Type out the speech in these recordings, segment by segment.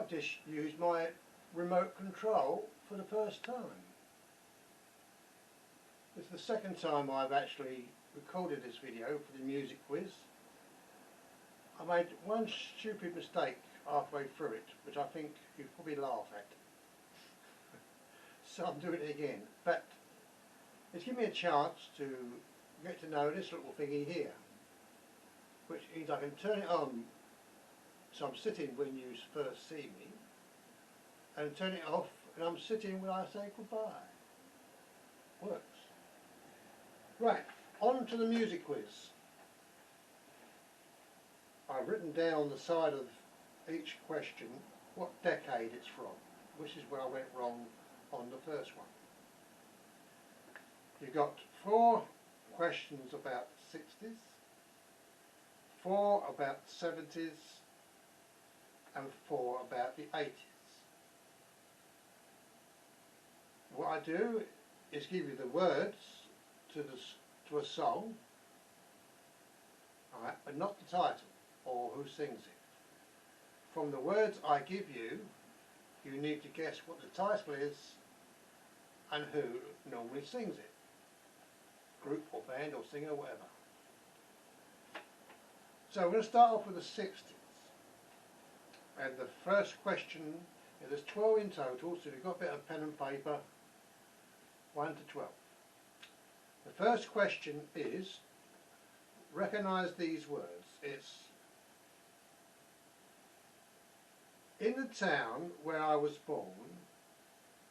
I've just used my remote control for the first time. It's the second time I've actually recorded this video for the music quiz. I made one stupid mistake halfway through it, which I think you'd probably laugh at. So I'm doing it again. But it's given me a chance to get to know this little thingy here, which means I can turn it on so I'm sitting when you first see me, and turn it off and I'm sitting when I say goodbye. Works. Right, on to the music quiz. I've written down on the side of each question what decade it's from, which is where I went wrong on the first one. You've got 4 questions about the 60s, 4 about the 70s, and 4 about the 80s. What I do is give you the words to a song, alright, but not the title or who sings it. From the words I give you, you need to guess what the title is and who normally sings it. Group or band or singer or whatever. So we're going to start off with the 60s. And the first question, there's 12 in total, so if you've got a bit of pen and paper, 1 to 12. The first question is, recognise these words. It's, in the town where I was born,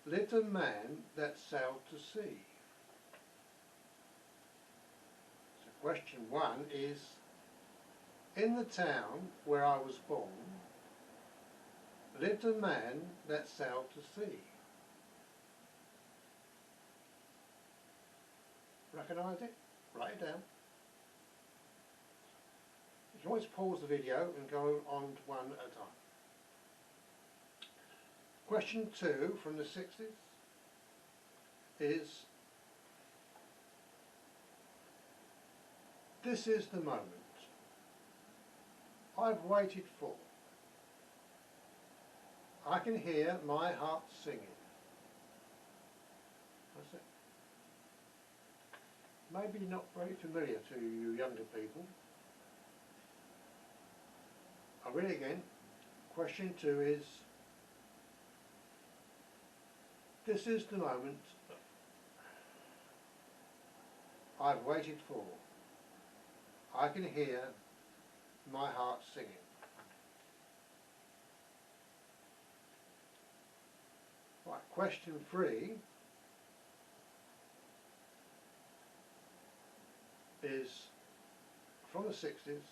lived a man that sailed to sea. So question 1 is, in the town where I was born, lived a man that sailed to sea. Recognise it? Write it down. You can always pause the video and go on to one at a time. Question 2 from the 60s is, this is the moment I've waited for. I can hear my heart singing. That's it. Maybe not very familiar to you younger people. I'll read it again. Question 2 is, this is the moment I've waited for. I can hear my heart singing. Right, question 3 is from the 60s.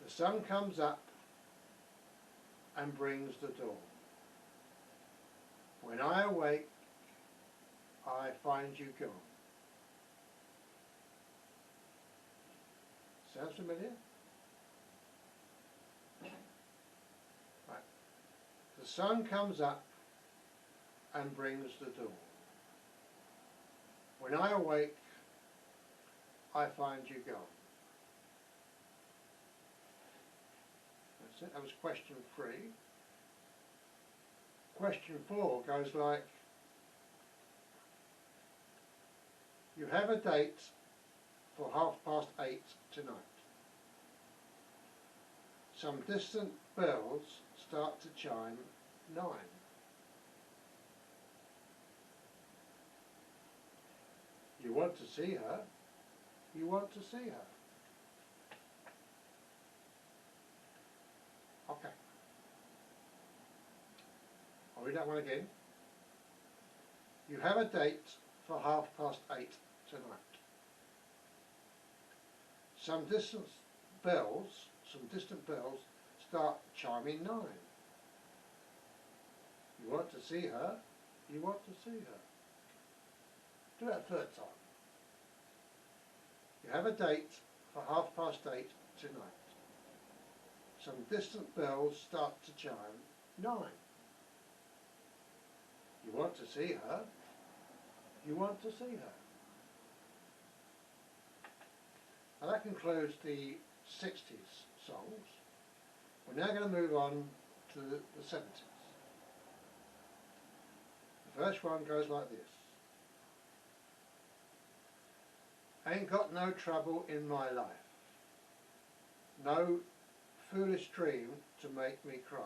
The sun comes up and brings the dawn. When I awake, I find you gone. Sounds familiar? Right. The sun comes up and brings the dawn. When I awake, I find you gone. That's it. That was question 3. Question 4 goes like, you have a date for 8:30 tonight. Some distant bells start to chime 9. You want to see her. You want to see her. Okay. I'll read that one again. You have a date for 8:30 tonight. Some distant bells start chiming 9. You want to see her. You want to see her. Do that 3rd time. You have a date for 8:30 tonight. Some distant bells start to chime 9. You want to see her. You want to see her. Now that concludes the 60s songs. We're now going to move on to the 70s. The first one goes like this. Ain't got no trouble in my life. No foolish dream to make me cry.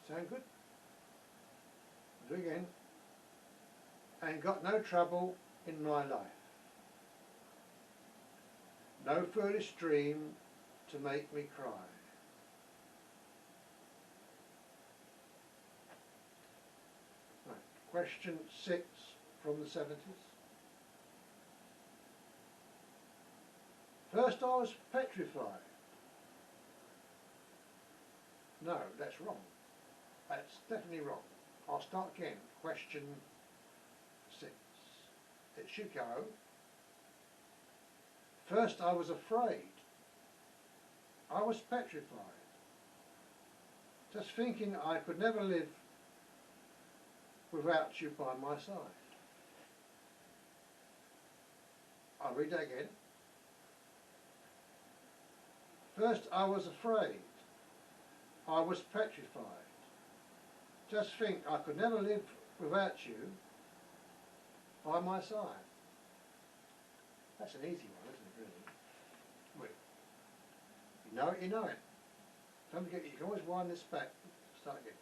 Sound good? Do it again. Ain't got no trouble in my life. No foolish dream to make me cry. Right. Question 6 from the 70s. First I was petrified. No, that's wrong. That's definitely wrong. I'll start again. Question 6. It should go. First I was afraid. I was petrified. Just thinking I could never live without you by my side. I'll read that again. First I was afraid. I was petrified. Just think I could never live without you by my side. That's an easy one, isn't it, really? Wait. You know it, you know it. Don't forget, you can always wind this back. Start again.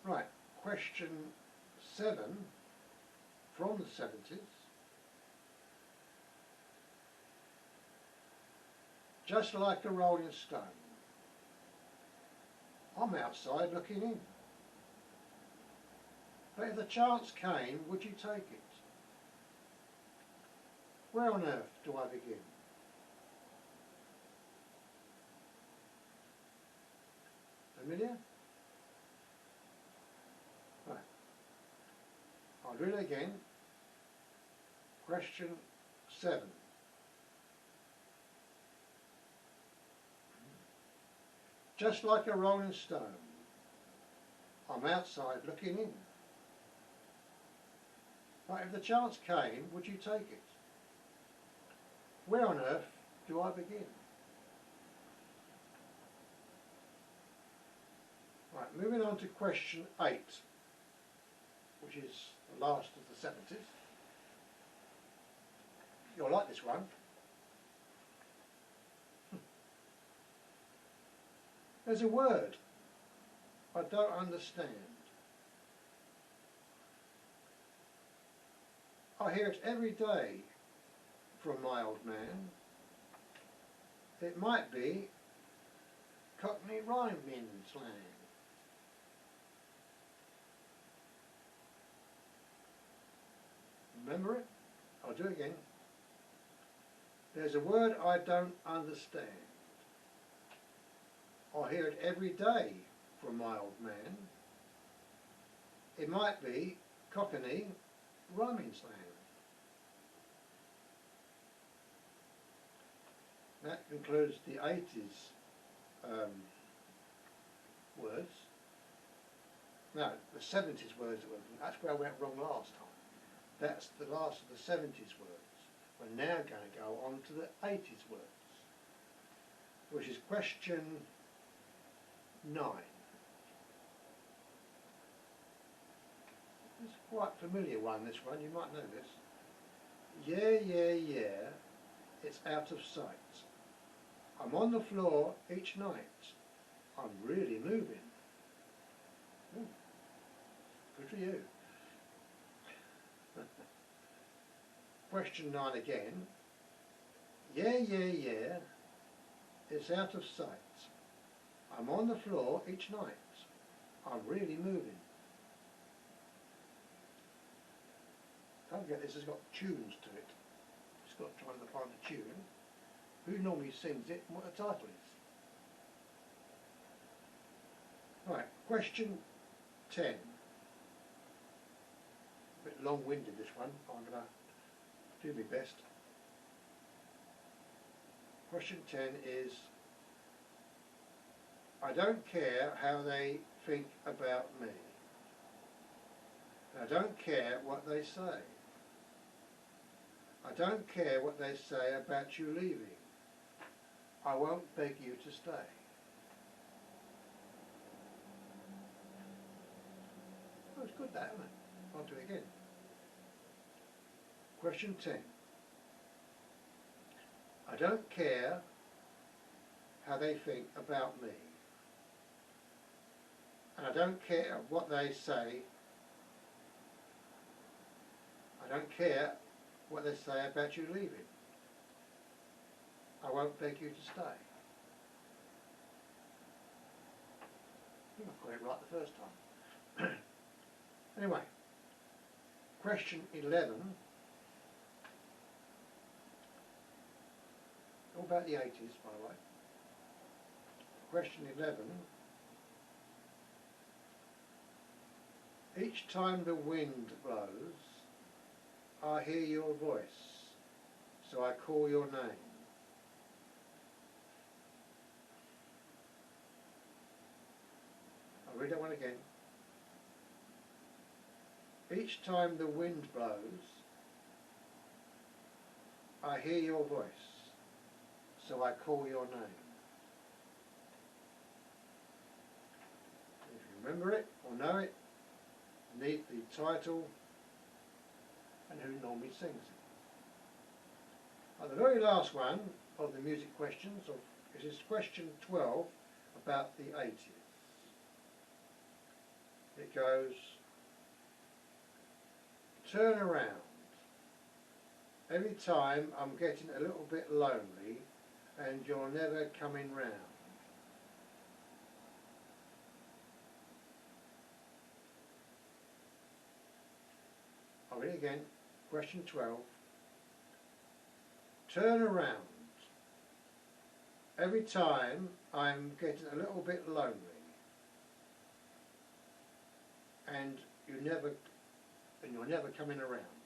Right, question 7 from the 70s. Just like a rolling stone. I'm outside looking in. But if the chance came, would you take it? Where on earth do I begin? Familiar? Right. I'll do it again. Question 7. Just like a rolling stone, I'm outside looking in. But if the chance came, would you take it? Where on earth do I begin? Right, moving on to question 8, which is the last of the 70s. You'll like this one. There's a word I don't understand. I hear it every day from my old man. It might be Cockney rhyming slang. Remember it? I'll do it again. There's a word I don't understand. I hear it every day from my old man. It might be Cockney rhyming slang. That concludes the 80s words. No, the 70s words. That's where I went wrong last time. That's the last of the 70s words. We're now going to go on to the 80s words, which is question 9. It's quite a familiar one, this one. You might know this. Yeah, yeah, yeah, it's out of sight. I'm on the floor each night. I'm really moving. Ooh, good for you. Question 9 again. Yeah, yeah, yeah, it's out of sight. I'm on the floor each night. I'm really moving. Don't forget this has got tunes to it. It's got trying to find the tune. Who normally sings it and what the title is. Right, question 10. A bit long-winded this one. I'm going to do my best. Question 10 is, I don't care how they think about me. I don't care what they say. I don't care what they say about you leaving. I won't beg you to stay. Oh, it's good that, isn't it? I'll do it again. Question 10. I don't care how they think about me. And I don't care what they say. I don't care what they say about you leaving. I won't beg you to stay. I think I got it right the first time. Anyway, question 11. All about the 80s, by the way. Question 11. Each time the wind blows, I hear your voice, so I call your name. I'll read that one again. Each time the wind blows, I hear your voice, so I call your name. If you remember it or know it, need the title and who normally sings it. The very last one of the music questions is question 12 about the 80s. It goes, turn around. Every time I'm getting a little bit lonely and you're never coming round. I'll read it again. Question 12. Turn around. Every time I'm getting a little bit lonely and you're never coming around.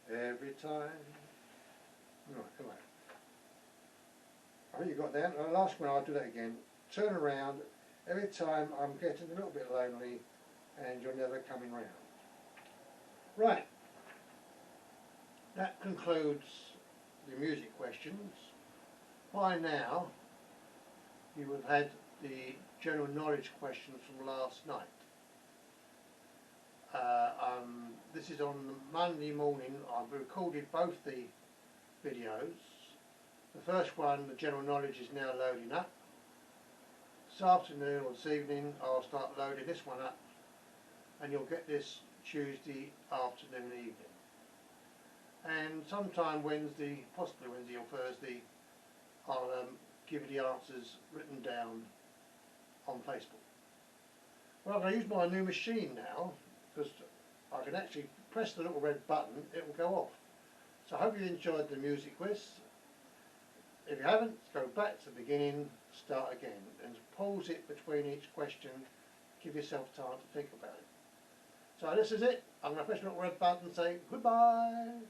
Every time. Right, anyway. I think you got that. The last one, I'll do that again. Turn around. Every time I'm getting a little bit lonely and you're never coming round. Right. That concludes the music questions. By now, you have had the general knowledge questions from last night. This is on Monday morning. I've recorded both the videos. The first one, the general knowledge, is now loading up. This afternoon or this evening I'll start loading this one up and you'll get this Tuesday afternoon, evening. And sometime Wednesday, possibly Wednesday or Thursday, I'll give you the answers written down on Facebook. Well, I'm going to use my new machine now because I can actually press the little red button, it will go off. So I hope you enjoyed the music quiz. If you haven't, go back to the beginning, start again, and pause it between each question. Give yourself time to think about it. So this is it. I'm going to press the little red button and say goodbye.